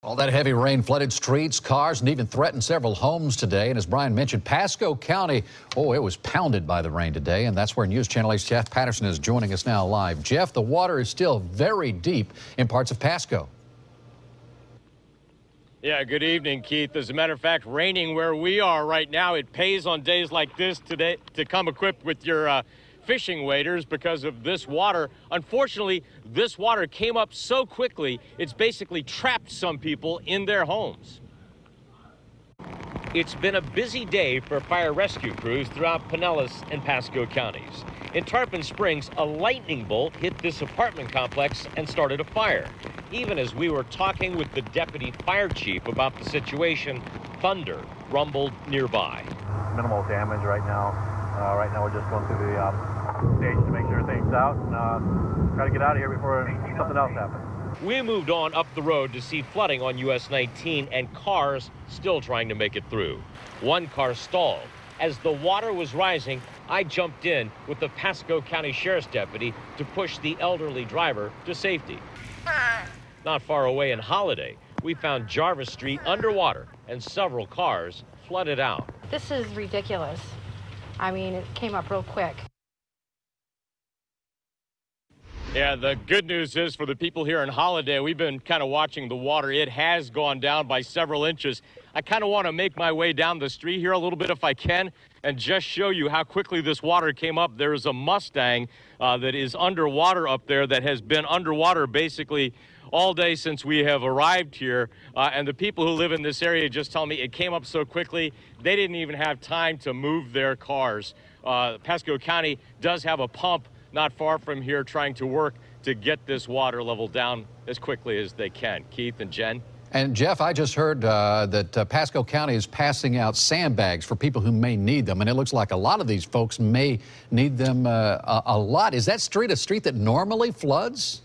All that heavy rain flooded streets, cars, and even threatened several homes today. And as Brian mentioned, Pasco County, it was pounded by the rain today. And that's where News Channel 8's Jeff Patterson is joining us now live. Jeff, the water is still very deep in parts of Pasco. Yeah, good evening, Keith. As a matter of fact, raining where we are right now. It pays on days like this today to come equipped with your fishing waders because of this water. Unfortunately, this water came up so quickly, it's basically trapped some people in their homes. It's been a busy day for fire rescue crews throughout Pinellas and Pasco counties. In Tarpon Springs, a lightning bolt hit this apartment complex and started a fire. Even as we were talking with the deputy fire chief about the situation, thunder rumbled nearby. Minimal damage right now. Right now we're just going through the stage to make sure things out and try to get out of here before something else happens. We moved on up the road to see flooding on US 19 and cars still trying to make it through. One car stalled. As the water was rising, I jumped in with the Pasco County Sheriff's deputy to push the elderly driver to safety. Not far away in Holiday, we found Jarvis Street underwater and several cars flooded out. This is ridiculous. I mean, it came up real quick. Yeah, the good news is for the people here in Holiday, we've been kind of watching the water. It has gone down by several inches. I kind of want to make my way down the street here a little bit if I can and just show you how quickly this water came up. There is a Mustang that is underwater up there that has been underwater basically all day since we have arrived here. And the people who live in this area just tell me it came up so quickly, they didn't even have time to move their cars. Pasco County does have a pump not far from here trying to work to get this water level down as quickly as they can. Keith and Jen. And Jeff, I just heard that Pasco County is passing out sandbags for people who may need them. And it looks like a lot of these folks may need them a lot. Is that street a street that normally floods?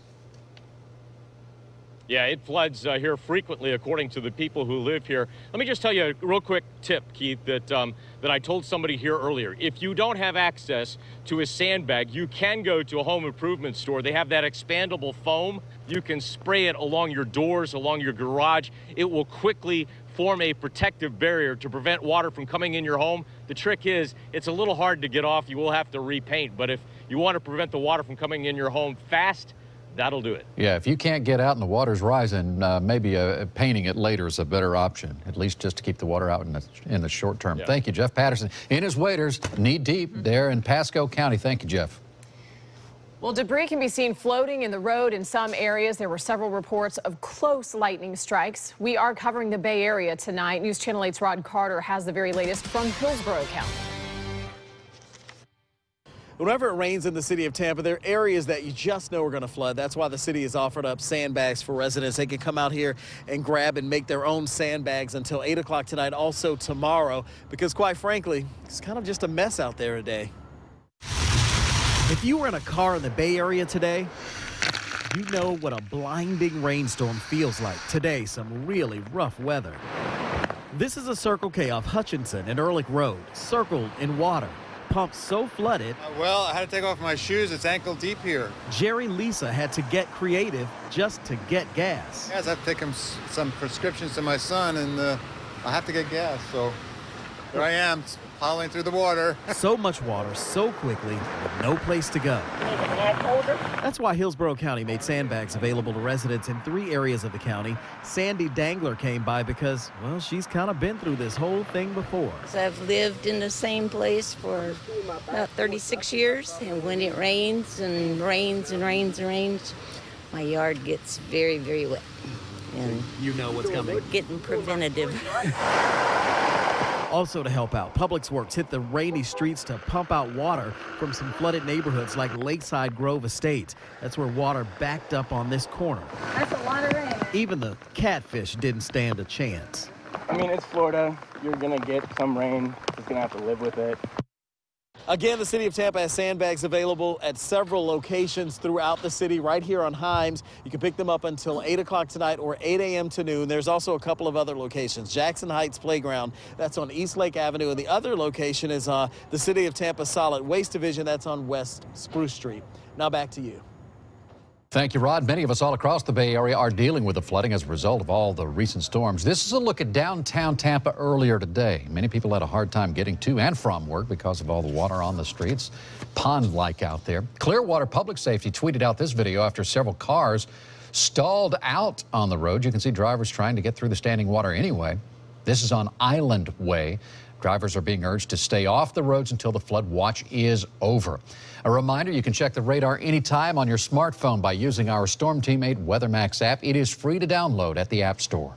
Yeah, it floods here frequently, according to the people who live here. Let me just tell you a real quick tip, Keith, that I told somebody here earlier. If you don't have access to a sandbag, you can go to a home improvement store. They have that expandable foam. You can spray it along your doors, along your garage. It will quickly form a protective barrier to prevent water from coming in your home. The trick is, it's a little hard to get off. You will have to repaint. But if you want to prevent the water from coming in your home fast, that'll do it. Yeah, if you can't get out and the water's rising, maybe painting it later is a better option, at least just to keep the water out in the short term. Yeah. Thank you, Jeff Patterson. In his waders, knee-deep there in Pasco County. Thank you, Jeff. Well, debris can be seen floating in the road in some areas. There were several reports of close lightning strikes. We are covering the Bay Area tonight. News Channel 8's Rod Carter has the very latest from Hillsborough County. Whenever it rains in the city of Tampa, there are areas that you just know are going to flood. That's why the city has offered up sandbags for residents. They can come out here and grab and make their own sandbags until 8 o'clock tonight, also tomorrow, because quite frankly, it's kind of just a mess out there today. If you were in a car in the Bay Area today, you know what a blinding rainstorm feels like. Today, some really rough weather. This is a Circle K off Hutchinson and Ehrlich Road, circled in water. Pump so flooded. Well, I had to take off my shoes. It's ankle deep here. Jerry Lisa had to get creative just to get gas. Yes, I have to take him some prescriptions to my son, and I have to get gas. So here I am, piling through the water. So much water so quickly with no place to go. That's why Hillsborough County made sandbags available to residents in 3 areas of the county. Sandy Dangler came by because, well, she's kind of been through this whole thing before. I've lived in the same place for about 36 years, and when it rains and rains and rains and rains, my yard gets very, very wet. And you know what's coming. We're getting preventative. Also to help out, Public Works hit the rainy streets to pump out water from some flooded neighborhoods like Lakeside Grove Estates. That's where water backed up on this corner. That's a lot of rain. Even the catfish didn't stand a chance. I mean, it's Florida. You're going to get some rain. Just going to have to live with it. Again, the city of Tampa has sandbags available at several locations throughout the city, right here on Himes. You can pick them up until 8 o'clock tonight or 8 a.m. to noon. There's also a couple of other locations. Jackson Heights Playground, that's on East Lake Avenue, and the other location is the City of Tampa Solid Waste Division, that's on West Spruce Street. Now back to you. Thank you, Rod. Many of us all across the Bay Area are dealing with the flooding as a result of all the recent storms. This is a look at downtown Tampa earlier today. Many people had a hard time getting to and from work because of all the water on the streets, pond-like out there. Clearwater Public Safety tweeted out this video after several cars stalled out on the road. You can see drivers trying to get through the standing water anyway. This is on Island Way. Drivers are being urged to stay off the roads until the flood watch is over. A reminder, you can check the radar anytime on your smartphone by using our Storm Team 8 WeatherMax app. It is free to download at the App Store.